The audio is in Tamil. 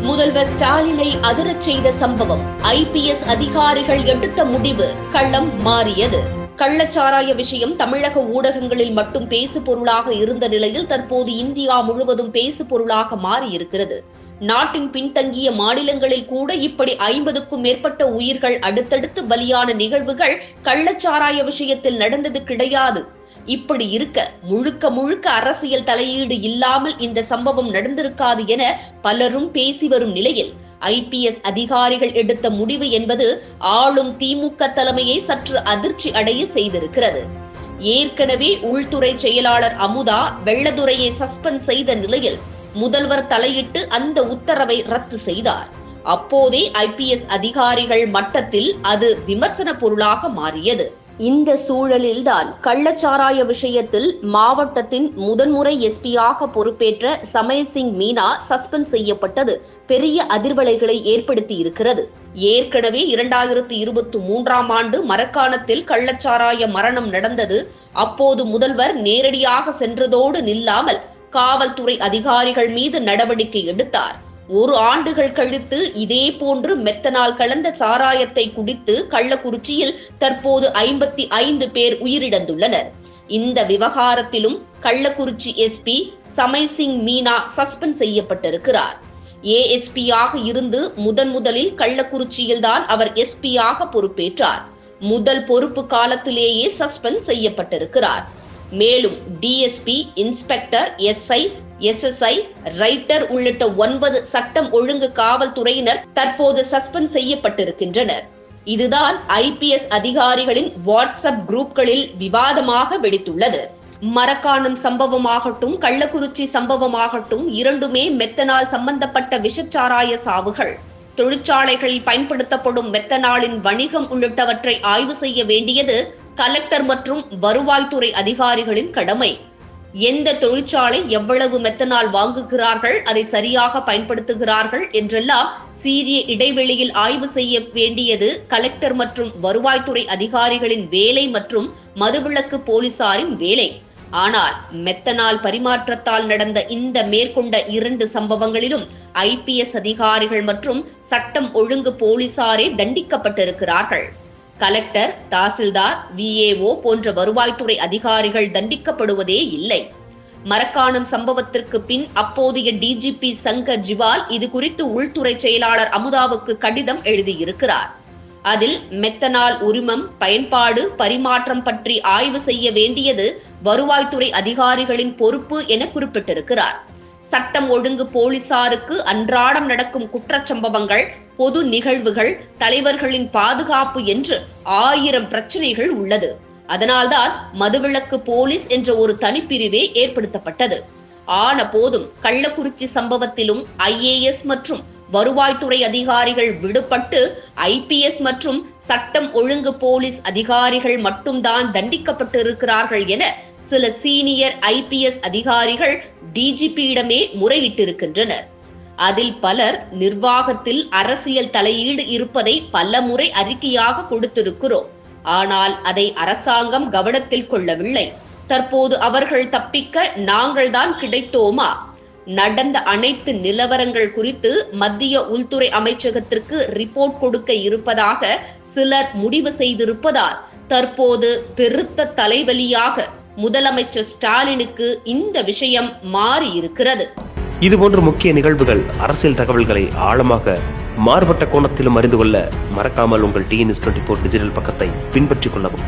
முதல்வர் ஸ்டாலினை அதிரச் செய்த சம்பவம். ஐபிஎஸ் அதிகாரிகள் எடுத்த முடிவு களம் மாறியது. கள்ளச்சாராய விஷயம் தமிழக ஊடகங்களில் மட்டும் பேசு பொருளாக இருந்த நிலையில் தற்போது இந்தியா முழுவதும் பேசு பொருளாக மாறியிருக்கிறது. நாட்டின் பின்தங்கிய மாநிலங்களில் கூட இப்படி 50க்கும் மேற்பட்ட உயிர்கள் அடுத்தடுத்து பலியான நிகழ்வுகள் கள்ளச்சாராய விஷயத்தில் நடந்தது கிடையாது. இப்படி இருக்க முழுக்க முழுக்க அரசியல் தலையீடு இல்லாமல் இந்த சம்பவம் நடந்திருக்காது என பலரும் பேசி வரும் நிலையில் ஐபிஎஸ் அதிகாரிகள் எடுத்த முடிவு என்பது ஆளும் திமுக தலைமையை சற்று அதிர்ச்சி அடைய செய்திருக்கிறது. ஏற்கனவே உள்துறை செயலாளர் அமுதா வெள்ளதுரையை சஸ்பெண்ட் செய்த நிலையில் முதல்வர் தலையிட்டு அந்த உத்தரவை ரத்து செய்தார். அப்போதே ஐபிஎஸ் அதிகாரிகள் மட்டத்தில் அது விமர்சன பொருளாக மாறியது. இந்த சூழலில்தான் கள்ளச்சாராய விஷயத்தில் மாவட்டத்தின் முதன்முறை எஸ்பியாக பொறுப்பேற்ற சமயசிங் மீனா சஸ்பெண்ட் செய்யப்பட்டது பெரிய அதிர்வலைகளை ஏற்படுத்தி இருக்கிறது. ஏற்கனவே 2023ஆம் ஆண்டு மரக்காணத்தில் கள்ளச்சாராய மரணம் நடந்தது. அப்போது முதல்வர் நேரடியாக சென்றதோடு நில்லாமல் காவல்துறை அதிகாரிகள் மீது நடவடிக்கை எடுத்தார். 1 ஆண்டுகள் கழித்து இதே போன்று மெத்தனால் கலந்த சாராயத்தை குடித்து கள்ளக்குறிச்சியில் தற்போது 55 பேர் உயிரிழந்துள்ளனர். இந்த விவகாரத்திலும் கள்ளக்குறிச்சி எஸ்பி சமயசிங் மீனா சஸ்பெண்ட் செய்யப்பட்டிருக்கிறார். ஏஎஸ்பியாக இருந்து முதலில் கள்ளக்குறிச்சியில்தான் அவர் எஸ்பியாக பொறுப்பேற்றார். முதல் பொறுப்பு காலத்திலேயே சஸ்பெண்ட் செய்யப்பட்டிருக்கிறார். மேலும் DSP, inspector, SI, SSI, writer உள்ளிட்ட 9 சட்டம் ஒழுங்கு காவல்துறையினர் தற்போது சஸ்பெண்ட் செய்யப்பட்டிருக்கின்றனர். இதுதான் ஐபிஎஸ் அதிகாரிகளின் வாட்ஸ்அப் குரூப்களில் விவாதமாக வெடித்துள்ளது. மரக்காணம் சம்பவமாகட்டும் கள்ளக்குறிச்சி சம்பவமாகட்டும் இரண்டுமே மெத்தனால் சம்பந்தப்பட்ட விஷச்சாராய சாவுகள். தொழிற்சாலைகளில் பயன்படுத்தப்படும் மெத்தனாலின் வணிகம் உள்ளிட்டவற்றை ஆய்வு செய்ய வேண்டியது கலெக்டர் மற்றும் வருவாய்த்துறை அதிகாரிகளின் கடமை. எந்த தொழிற்சாலை எவ்வளவு மெத்தனால் வாங்குகிறார்கள், அதை சரியாக பயன்படுத்துகிறார்கள் என்றெல்லாம் சீரிய இடைவெளியில் ஆய்வு செய்ய வேண்டியது கலெக்டர் மற்றும் வருவாய்த்துறை அதிகாரிகளின் வேலை மற்றும் மதுவிலக்கு போலீசாரின் வேலை. ஆனால் மெத்தனால் பரிமாற்றத்தால் நடந்த இந்த மேற்கொண்ட 2 சம்பவங்களிலும் ஐபிஎஸ் அதிகாரிகள் மற்றும் சட்டம் ஒழுங்கு போலீசாரே தண்டிக்கப்பட்டிருக்கிறார்கள். கலெக்டர், தாசில்தார், விஏஓ போன்ற வருவாய்த்துறை அதிகாரிகள் தண்டிக்கப்படுவதே இல்லை. மரக்காணம் சம்பவத்திற்கு பின் அப்போதைய டிஜிபி சங்கர் ஜிவால் இது குறித்து உள்துறை செயலாளர் அமுதாவுக்கு கடிதம் எழுதியிருக்கிறார். அதில் மெத்தனால் உரிமம், பயன்பாடு, பரிமாற்றம் பற்றி ஆய்வு செய்ய வேண்டியது வருவாய்த்துறை அதிகாரிகளின் பொறுப்பு என குறிப்பிட்டிருக்கிறார். சட்டம் ஒழுங்கு போலீசாருக்கு அன்றாடம் நடக்கும் குற்றச்சம்பவங்கள், பொது நிகழ்வுகள், தலைவர்களின் பாதுகாப்பு என்று 1000 பிரச்சனைகள் உள்ளது. அதனால்தான் மதுவிலக்கு போலீஸ் என்ற ஒரு தனிப்பிரிவே ஏற்படுத்தப்பட்டது. ஆன போதும் கள்ளக்குறிச்சி சம்பவத்திலும் ஐஏஎஸ் மற்றும் வருவாய்த்துறை அதிகாரிகள் விடுபட்டு ஐபிஎஸ் மற்றும் சட்டம் ஒழுங்கு போலீஸ் அதிகாரிகள் மட்டும்தான் தண்டிக்கப்பட்டிருக்கிறார்கள் என சில சீனியர் ஐபிஎஸ் அதிகாரிகள் டிஜிபியிடமே முறையிட்டிருக்கின்றனர். அதில் பலர் நிர்வாகத்தில் அரசியல் தலையீடு இருப்பதை பல முறை அறிக்கையாக கொடுத்திருக்கிறோம். ஆனால் அதை அரசாங்கம் கவனத்தில் கொள்ளவில்லை. தற்போது அவர்கள் தப்பிக்க நாங்கள் தான் கிடைத்தோமா? நடந்த அனைத்து நிலவரங்கள் குறித்து மத்திய உள்துறை அமைச்சகத்திற்கு ரிப்போர்ட் கொடுக்க இருப்பதாக சிலர் முடிவு செய்திருப்பதால் தற்போது பெருத்த தலைவலியாக முதலமைச்சர் ஸ்டாலினுக்கு இந்த விஷயம் மாறி இருக்கிறது. இதுபோன்ற முக்கிய நிகழ்வுகள், அரசியல் தகவல்களை ஆழமாக மாறுபட்ட கோணத்திலும் அறிந்து கொள்ள மறக்காமல் உங்கள் TNS24 டிஜிட்டல் பக்கத்தை பின்பற்றிக் கொள்ளவும்.